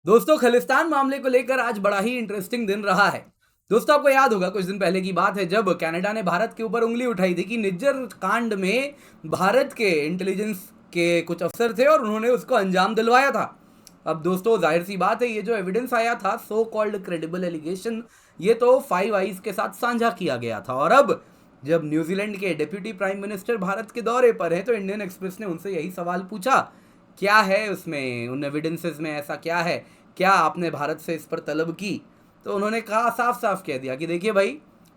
दोस्तों, खालिस्तान मामले को लेकर आज बड़ा ही इंटरेस्टिंग दिन रहा है। दोस्तों, आपको याद होगा कुछ दिन पहले की बात है जब कनाडा ने भारत के ऊपर उंगली उठाई थी कि निज्जर कांड में भारत के इंटेलिजेंस के कुछ अफसर थे और उन्होंने उसको अंजाम दिलवाया था। अब दोस्तों, जाहिर सी बात है, ये जो एविडेंस आया था, सो कॉल्ड क्रेडिबल एलिगेशन, ये तो फाइव आइज के साथ साझा किया गया था। और अब जब न्यूजीलैंड के डिप्यूटी प्राइम मिनिस्टर भारत के दौरे पर हैं तो इंडियन एक्सप्रेस ने उनसे यही सवाल पूछा, क्या है उसमें, उन एविडेंसेस में ऐसा क्या है, क्या आपने भारत से इस पर तलब की? तो उन्होंने कहा, साफ साफ कह दिया कि देखिए भाई,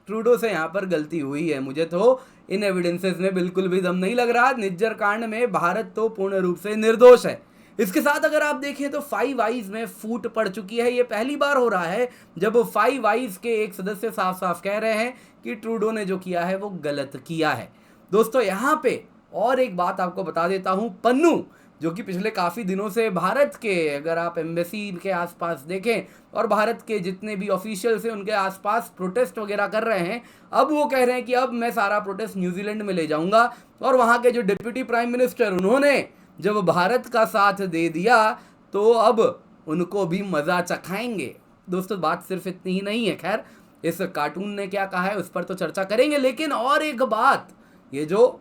ट्रूडो से यहाँ पर गलती हुई है, मुझे तो इन एविडेंसेस में बिल्कुल भी दम नहीं लग रहा। निज्जर कांड में भारत तो पूर्ण रूप से निर्दोष है। इसके साथ अगर आप देखें तो फाइव आइज में फूट पड़ चुकी है। ये पहली बार हो रहा है जब फाइव आइज के एक सदस्य साफ साफ कह रहे हैं कि ट्रूडो ने जो किया है वो गलत किया है। दोस्तों, यहाँ पे और एक बात आपको बता देता हूँ, पन्नू जो कि पिछले काफ़ी दिनों से भारत के, अगर आप एम्बेसी के आसपास देखें और भारत के जितने भी ऑफिशियल्स हैं उनके आसपास प्रोटेस्ट वगैरह कर रहे हैं, अब वो कह रहे हैं कि अब मैं सारा प्रोटेस्ट न्यूजीलैंड में ले जाऊंगा। और वहाँ के जो डिप्यूटी प्राइम मिनिस्टर, उन्होंने जब भारत का साथ दे दिया तो अब उनको भी मज़ा चखाएंगे। दोस्तों, बात सिर्फ इतनी ही नहीं है। खैर, इस कार्टून ने क्या कहा है उस पर तो चर्चा करेंगे, लेकिन और एक बात, ये जो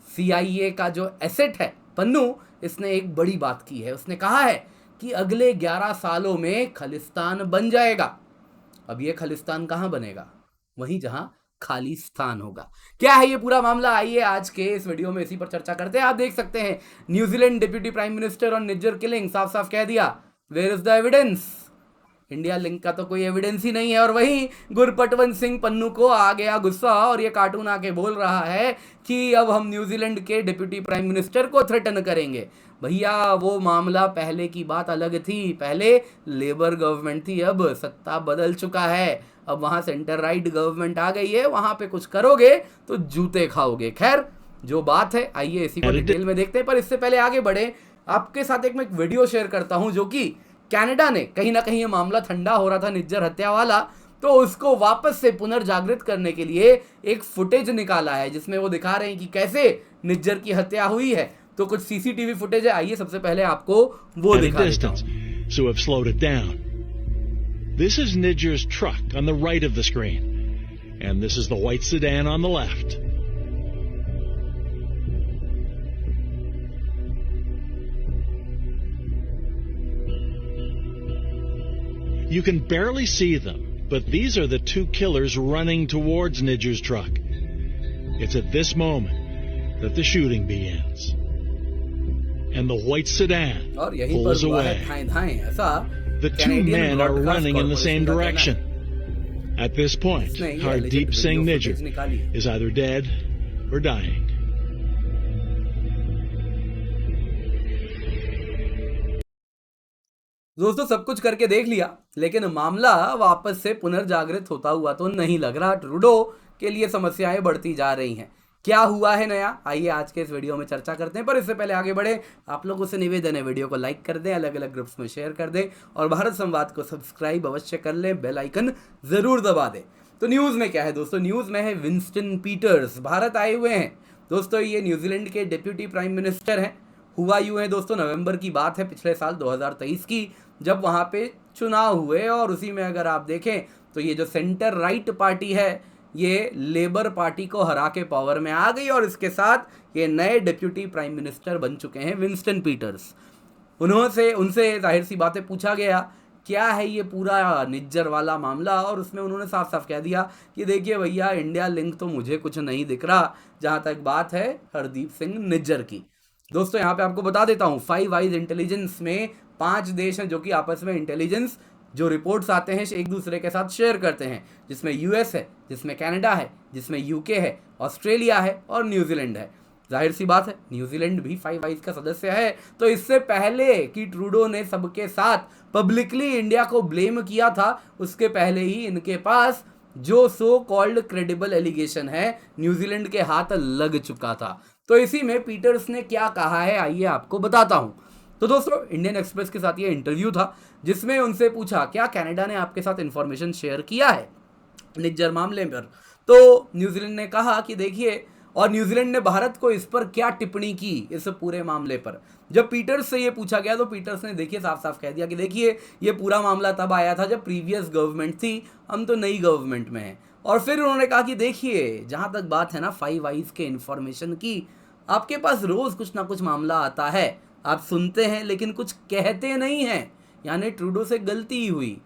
CIA का जो एसेट है पन्नू, इसने एक बड़ी बात की है। उसने कहा है कि अगले 11 सालों में खालिस्तान बन जाएगा। अब ये खालिस्तान कहाँ बनेगा? वहीं जहां खाली स्थान होगा। क्या है ये पूरा मामला? आइए आज के इस वीडियो में इसी पर चर्चा करते हैं। आप देख सकते हैं, New Zealand deputy prime minister on Nijjar killing, साफ साफ कह दिया, where is the evidence? India link का तो कोई एविडेंस ही नहीं है। और वहीं गुरपटवंत सिंह पन्नू को आ गया गुस्सा और ये कार्टून आके बोल रहा है कि अब हम न्यूजीलैंड के डिप्यूटी प्राइम मिनिस्टर को थ्रेटन करेंगे। भैया, वो मामला पहले की बात अलग थी, पहले लेबर गवर्नमेंट थी, अब सत्ता बदल चुका है। अब वहाँ सेंटर राइट गवर्नमेंट आ गई है, वहाँ पे कुछ करोगे तो जूते खाओगे। खैर, जो बात है आइए इसी को डिटेल में देखते हैं, पर इससे पहले आगे बढ़े आपके साथ मैं एक वीडियो शेयर करता हूँ जो कि कनाडा ने, कहीं ना कहीं ये मामला ठंडा हो रहा था निज्जर हत्या वाला, तो उसको वापस से पुनर्जागृत करने के लिए एक फुटेज निकाला है जिसमें वो दिखा रहे हैं कि कैसे निज्जर की हत्या हुई है। तो कुछ CCTV फुटेज है, आइए सबसे पहले आपको वो दिखा देता हूं। So have slowed it down. This is Nidger's truck on the right of the screen, and this is the white sedan on the left. You can barely see them, but these are the two killers running towards Nidger's truck. It's at this moment that the shooting begins. And the white sedan pulls away. The two men are running in the same direction. At this point, Hardeep Singh Nidger is either dead or dying. दोस्तों, सब कुछ करके देख लिया, लेकिन मामला वापस से पुनर्जागृत होता हुआ तो नहीं लग रहा। ट्रूडो के लिए समस्याएं बढ़ती जा रही हैं। क्या हुआ है नया, आइए आज के इस वीडियो में चर्चा करते हैं। पर इससे पहले आगे बढ़े, आप लोगों से निवेदन है, वीडियो को लाइक कर दें, अलग अलग ग्रुप्स में शेयर कर दें और भारत संवाद को सब्सक्राइब अवश्य कर लें, बेल आइकन जरूर दबा दें। तो न्यूज़ में क्या है दोस्तों? न्यूज़ में है विंस्टन पीटर्स भारत आए हुए हैं। दोस्तों, ये न्यूजीलैंड के डिप्यूटी प्राइम मिनिस्टर हैं। हुआ यूँ है दोस्तों, नवंबर की बात है पिछले साल 2023 की, जब वहाँ पे चुनाव हुए और उसी में अगर आप देखें तो ये जो सेंटर राइट पार्टी है, ये लेबर पार्टी को हरा के पावर में आ गई और इसके साथ ये नए डिप्यूटी प्राइम मिनिस्टर बन चुके हैं विंस्टन पीटर्स। उनसे जाहिर सी बातें पूछा गया, क्या है ये पूरा निज्जर वाला मामला, और उसमें उन्होंने साफ साफ कह दिया कि देखिए भैया, इंडिया लिंक तो मुझे कुछ नहीं दिख रहा जहाँ तक बात है हरदीप सिंह निज्जर की। दोस्तों, यहाँ पे आपको बता देता हूँ, फाइव आइज इंटेलिजेंस में 5 देश हैं जो कि आपस में इंटेलिजेंस जो रिपोर्ट्स आते हैं एक दूसरे के साथ शेयर करते हैं, जिसमें US है, जिसमें कनाडा है, जिसमें UK है, ऑस्ट्रेलिया है और न्यूजीलैंड है। जाहिर सी बात है, न्यूजीलैंड भी फाइव आइज का सदस्य है। तो इससे पहले कि ट्रूडो ने सबके साथ पब्लिकली इंडिया को ब्लेम किया था, उसके पहले ही इनके पास जो सो कॉल्ड क्रेडिबल एलिगेशन है न्यूजीलैंड के हाथ लग चुका था। तो इसी में पीटर्स ने क्या कहा है, आइए आपको बताता हूं। तो दोस्तों, इंडियन एक्सप्रेस के साथ ये इंटरव्यू था जिसमें उनसे पूछा, क्या कनाडा ने आपके साथ इंफॉर्मेशन शेयर किया है निज्जर मामले पर? तो न्यूजीलैंड ने कहा कि देखिए, और न्यूजीलैंड ने भारत को इस पर क्या टिप्पणी की इस पूरे मामले पर। जब पीटर्स से ये पूछा गया तो पीटर्स ने देखिए साफ साफ कह दिया कि देखिए ये पूरा मामला तब आया था जब प्रीवियस गवर्नमेंट थी, हम तो नई गवर्नमेंट में हैं। और फिर उन्होंने कहा कि देखिए जहाँ तक बात है ना फाइव आइज के इन्फॉर्मेशन की, आपके पास रोज़ कुछ ना कुछ मामला आता है, आप सुनते हैं लेकिन कुछ कहते नहीं हैं, यानी ट्रूडो से गलती ही हुई,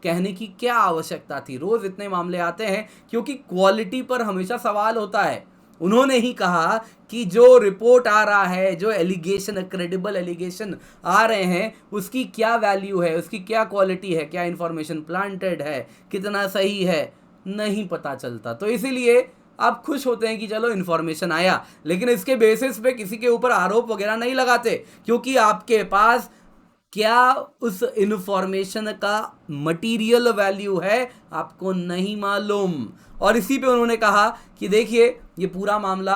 कहने की क्या आवश्यकता थी। रोज़ इतने मामले आते हैं क्योंकि क्वालिटी पर हमेशा सवाल होता है। उन्होंने ही कहा कि जो रिपोर्ट आ रहा है, जो एलिगेशन, क्रेडिबल एलिगेशन आ रहे हैं, उसकी क्या वैल्यू है, उसकी क्या क्वालिटी है, क्या इन्फॉर्मेशन प्लांटेड है, कितना सही है, नहीं पता चलता। तो इसीलिए आप खुश होते हैं कि चलो इन्फॉर्मेशन आया, लेकिन इसके बेसिस पे किसी के ऊपर आरोप वगैरह नहीं लगाते, क्योंकि आपके पास क्या उस इन्फॉर्मेशन का मटेरियल वैल्यू है आपको नहीं मालूम। और इसी पे उन्होंने कहा कि देखिए ये पूरा मामला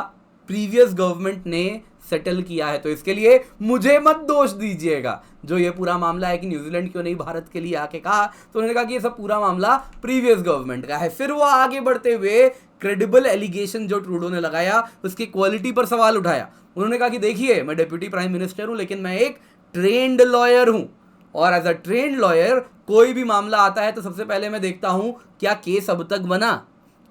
प्रीवियस गवर्नमेंट ने सेटल किया है, तो इसके लिए मुझे मत दोष दीजिएगा। जो ये पूरा मामला है कि न्यूजीलैंड क्यों नहीं भारत के लिए आके कहा, तो उन्होंने कहा कि ये सब पूरा मामला प्रीवियस गवर्नमेंट का है। फिर वो आगे बढ़ते हुए क्रेडिबल एलिगेशन जो ट्रूडो ने लगाया उसकी क्वालिटी पर सवाल उठाया। उन्होंने कहा कि देखिए मैं डिप्यूटी प्राइम मिनिस्टर हूं, लेकिन मैं एक ट्रेंड लॉयर हूं, और एज अ ट्रेंड लॉयर कोई भी मामला आता है तो सबसे पहले मैं देखता हूं क्या केस अब तक बना,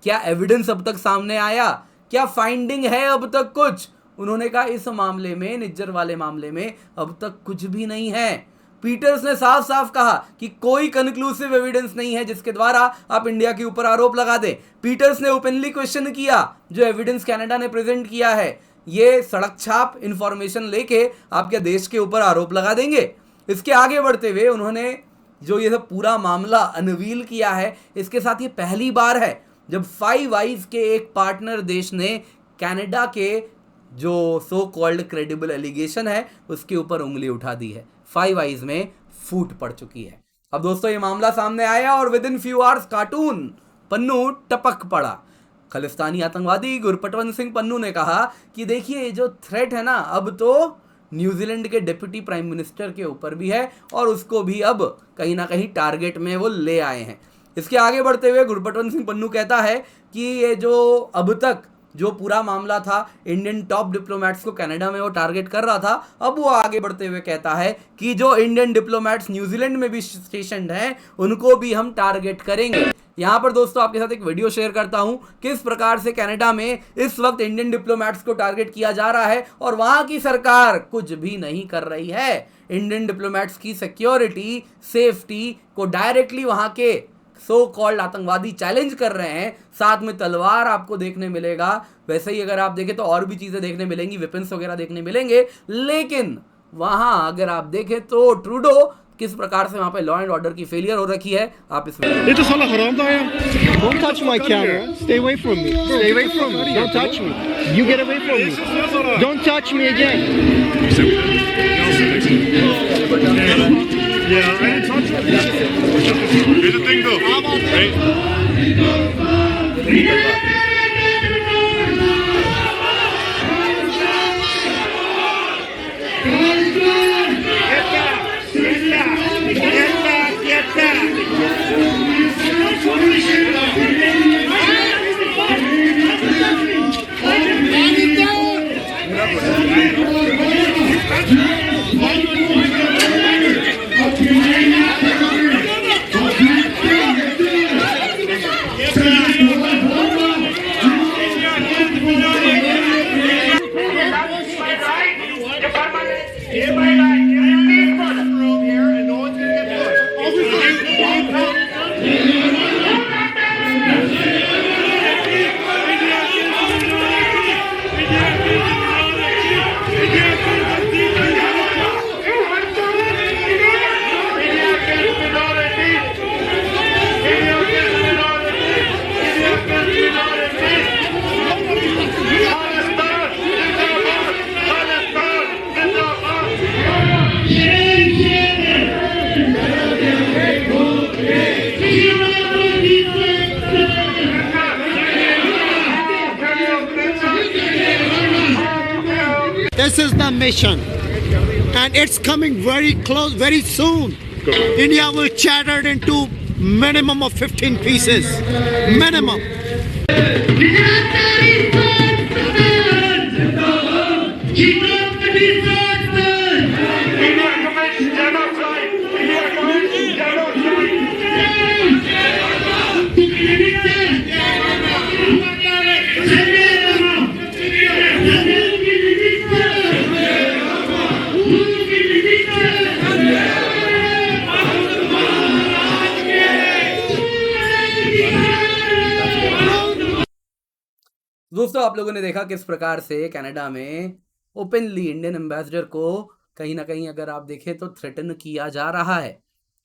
क्या एविडेंस अब तक सामने आया, क्या फाइंडिंग है अब तक कुछ। उन्होंने कहा इस मामले में, निज्जर वाले मामले में अब तक कुछ भी नहीं है। पीटर्स ने साफ साफ कहा कि कोई कंक्लूसिव एविडेंस नहीं है जिसके द्वारा आप इंडिया के ऊपर आरोप लगा दें। पीटर्स ने ओपनली क्वेश्चन किया जो एविडेंस कनाडा ने प्रेजेंट किया है, ये सड़क छाप इंफॉर्मेशन लेके आप क्या देश के ऊपर आरोप लगा देंगे। इसके आगे बढ़ते हुए उन्होंने जो ये सब पूरा मामला अनवील किया है, इसके साथ ये पहली बार है जब फाइव आइज के एक पार्टनर देश ने कनाडा के जो सो कॉल्ड क्रेडिबल एलिगेशन है उसके ऊपर उंगली उठा दी है। फाइव आइज में फूट पड़ चुकी है। अब दोस्तों ये मामला सामने आया और with in few hours cartoon Pannu टपक पड़ा। खालिस्तानी आतंकवादी गुरपतवंत सिंह पन्नू ने कहा कि देखिए ये जो थ्रेट है ना, अब तो न्यूजीलैंड के डिप्टी प्राइम मिनिस्टर के ऊपर भी है और उसको भी अब कहीं ना कहीं टारगेट में वो ले आए हैं। इसके आगे बढ़ते हुए गुरपतवंत सिंह पन्नू कहता है कि ये जो अब तक जो पूरा मामला था इंडियन टॉप डिप्लोमेट्स को कनाडा में वो टारगेट कर रहा था, अब वो आगे बढ़ते हुए कहता है कि जो इंडियन डिप्लोमेट्स न्यूजीलैंड में भी स्टेशन्ड हैं उनको भी हम टारगेट करेंगे। यहाँ पर दोस्तों आपके साथ एक वीडियो शेयर करता हूँ किस प्रकार से कनाडा में इस वक्त इंडियन डिप्लोमेट्स को टारगेट किया जा रहा है और वहाँ की सरकार कुछ भी नहीं कर रही है। इंडियन डिप्लोमेट्स की सिक्योरिटी, सेफ्टी को डायरेक्टली वहाँ के सो कॉल्ड आतंकवादी चैलेंज कर रहे हैं, साथ में तलवार आपको देखने मिलेगा। वैसे ही अगर आप देखें तो और भी चीजें देखने मिलेंगी, वेपन्स वगैरह देखने मिलेंगे, लेकिन वहां अगर आप देखें तो ट्रूडो किस प्रकार से वहां पे लॉ एंड ऑर्डर की फेलियर हो रखी है आप इसमें। ये तो साला हरामदा है। Don't touch my camera. Stay away from me. Stay away from me. Don't touch me. You get away from me. Don't touch me again. Yeah, I didn't touch it. Here's the thing though, right? This is the mission, and it's coming very close, very soon. India will shatter into minimum of 15 pieces, minimum. दोस्तों आप लोगों ने देखा किस प्रकार से Canada में openly Indian ambassador को कहीं ना कहीं अगर आप देखें तो थ्रेटन किया जा रहा है।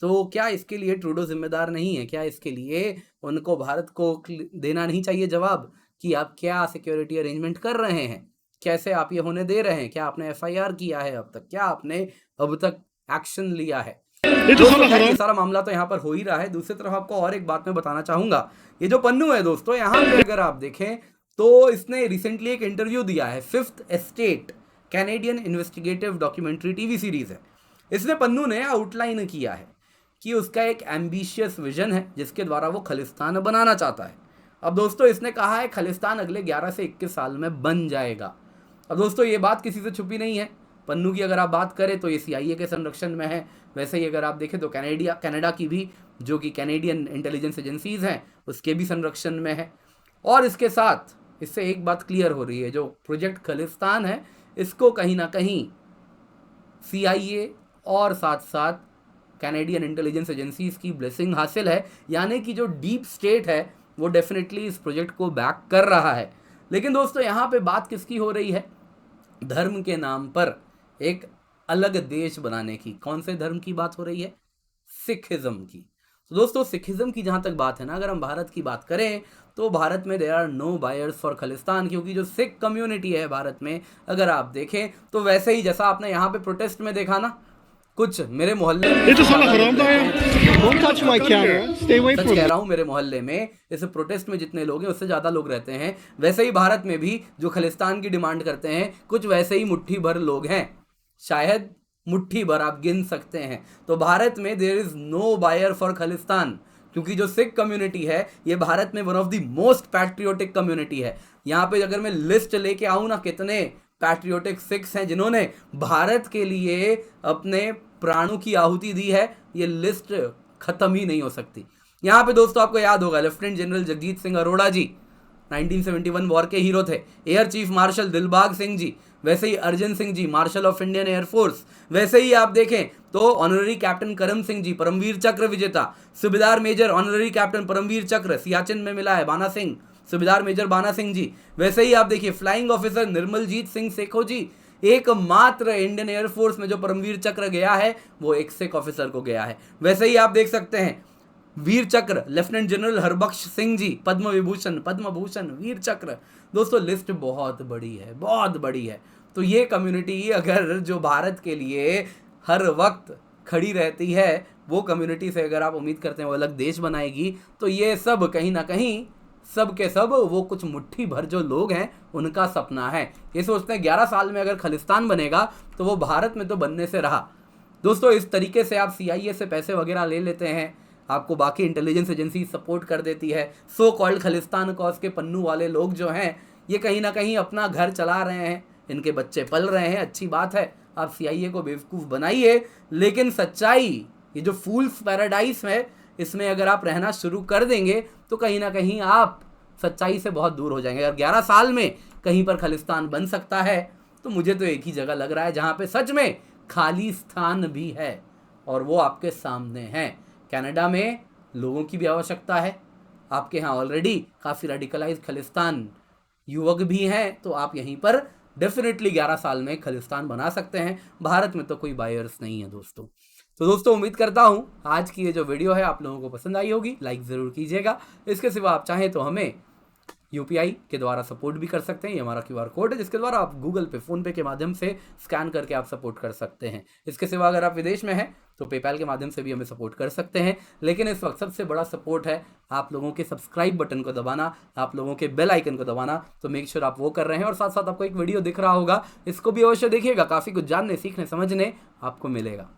तो क्या इसके लिए ट्रूडो जिम्मेदार नहीं है? क्या इसके लिए उनको भारत को देना नहीं चाहिए जवाब कि आप क्या सिक्योरिटी अरेंजमेंट कर रहे हैं, कैसे आप ये होने दे रहे हैं? क्या आपने FIR किया है अब तक? क्या आपने अब तक एक्शन लिया है? दोस्तों ये सारा मामला तो यहाँ पर हो ही रहा है। दूसरी तरफ आपको और एक बात मैं बताना चाहूंगा, ये जो पन्नू है दोस्तों, यहाँ पे अगर आप देखें तो इसने रिसेंटली एक इंटरव्यू दिया है। Fifth estate Canadian investigative documentary TV series है। इसमें पन्नू ने आउटलाइन किया है कि उसका एक एम्बिशियस विजन है जिसके द्वारा वो खालिस्तान बनाना चाहता है। अब दोस्तों इसने कहा है खालिस्तान अगले 11 से 21 साल में बन जाएगा। अब दोस्तों ये बात किसी से छुपी नहीं है। पन्नू की अगर आप बात करें तो ये CIA के संरक्षण में है। वैसे ही अगर आप देखें तो कनाडा की भी, जो कि कैनेडियन इंटेलिजेंस एजेंसीज हैं, उसके भी संरक्षण में है। और इसके साथ इससे एक बात क्लियर हो रही है, जो प्रोजेक्ट खालिस्तान है इसको कहीं ना कहीं CIA और साथ साथ कैनेडियन इंटेलिजेंस एजेंसीज की ब्लेसिंग हासिल है, यानी कि जो डीप स्टेट है वो डेफिनेटली इस प्रोजेक्ट को बैक कर रहा है। लेकिन दोस्तों यहाँ पे बात किसकी हो रही है? धर्म के नाम पर एक अलग देश बनाने की। कौन से धर्म की बात हो रही है? सिखिज्म की। तो दोस्तों सिखिज्म की जहाँ तक बात है ना, अगर हम भारत की बात करें तो भारत में there are no buyers for Khalistan, क्योंकि जो सिख कम्युनिटी है भारत में अगर आप देखें तो वैसे ही जैसा आपने यहाँ पे प्रोटेस्ट में देखा ना, कुछ मेरे मोहल्ले में, Don't touch my camera. Stay away such from कह me. रहा हूँ, मेरे मोहल्ले में इस प्रोटेस्ट में जितने लोग हैं उससे ज़्यादा लोग रहते हैं। वैसे ही भारत में भी जो खालिस्तान की डिमांड करते हैं कुछ वैसे ही मुट्ठी भर लोग हैं, शायद मुट्ठी भर आप गिन सकते हैं। तो भारत में there is no buyer for Khalistan, क्योंकि जो सिख कम्युनिटी है ये भारत में one of the most patriotic community है। यहाँ पे अगर मैं लिस्ट लेके आऊँ ना, कितने पैट्रियोटिक सिख्स हैं जिन्होंने भारत के लिए अपने प्राणों की आहुति दी है, ये लिस्ट खत्म ही नहीं हो सकती। यहाँ पे दोस्तों आपको याद होगा lieutenant general Jagjit Singh Arora ji 1971 war के हीरो थे। Air chief marshal Dilbagh Singh ji, वैसे ही Arjan Singh ji marshal of Indian air force, वैसे ही आप देखें तो ऑनररी कैप्टन करम सिंह जी परमवीर चक्र विजेता, सूबेदार मेजर ऑनररी कैप्टन परमवीर चक्र सियाचिन में मिला है बाना सिंह, सूबेदार मेजर बाना सिंह जी। वैसे ही आप देखिए फ्लाइंग ऑफिसर निर्मलजीत सिंह सेखो जी, एकमात्र इंडियन एयरफोर्स में जो परमवीर चक्र गया है वो एक सिख ऑफिसर को गया है। वैसे ही आप देख सकते हैं वीर चक्र लेफ्टिनेंट जनरल हरबख्श सिंह जी, पद्म विभूषण, पद्म भूषण, वीर चक्र। दोस्तों लिस्ट बहुत बड़ी है, बहुत बड़ी है। तो ये कम्युनिटी अगर जो भारत के लिए हर वक्त खड़ी रहती है, वो कम्युनिटी से अगर आप उम्मीद करते हैं वो अलग देश बनाएगी, तो ये सब कहीं ना कहीं सब के सब वो कुछ मुट्ठी भर जो लोग हैं उनका सपना है। ये सोचते हैं 11 साल में अगर खालिस्तान बनेगा तो वो भारत में तो बनने से रहा। दोस्तों इस तरीके से आप CIA से पैसे वगैरह ले लेते हैं, आपको बाकी इंटेलिजेंस एजेंसी सपोर्ट कर देती है। सो कॉल्ड खालिस्तान कॉज के पन्नू वाले लोग जो हैं ये कहीं ना कहीं अपना घर चला रहे हैं, इनके बच्चे पल रहे हैं, अच्छी बात है। आप CIA को बेवकूफ़ बनाइए, लेकिन सच्चाई ये जो फूल्स पैराडाइस है इसमें अगर आप रहना शुरू कर देंगे तो कहीं ना कहीं आप सच्चाई से बहुत दूर हो जाएंगे। अगर 11 साल में कहीं पर खालिस्तान बन सकता है तो मुझे तो एक ही जगह लग रहा है जहाँ पे सच में खाली स्थान भी है, और वो आपके सामने है। कनाडा में लोगों की भी आवश्यकता है। आपके यहाँ ऑलरेडी काफ़ी रेडिकलाइज खालिस्तान युवक भी हैं, तो आप यहीं पर डेफिनेटली 11 साल में खालिस्तान बना सकते हैं। भारत में तो कोई बायर्स नहीं है दोस्तों। तो दोस्तों उम्मीद करता हूँ आज की ये जो वीडियो है आप लोगों को पसंद आई होगी, लाइक ज़रूर कीजिएगा। इसके सिवा आप चाहें तो हमें UPI के द्वारा सपोर्ट भी कर सकते हैं। ये हमारा QR कोड है जिसके द्वारा आप गूगल पे, फ़ोन पे के माध्यम से स्कैन करके आप सपोर्ट कर सकते हैं। इसके सिवा अगर आप विदेश में हैं तो पेपैल के माध्यम से भी हमें सपोर्ट कर सकते हैं। लेकिन इस वक्त सबसे बड़ा सपोर्ट है आप लोगों के सब्सक्राइब बटन को दबाना, आप लोगों के बेल आइकन को दबाना। तो मेक श्योर आप वो कर रहे हैं। और साथ साथ आपको एक वीडियो दिख रहा होगा, इसको भी अवश्य देखिएगा, काफ़ी कुछ जानने, सीखने, समझने आपको मिलेगा।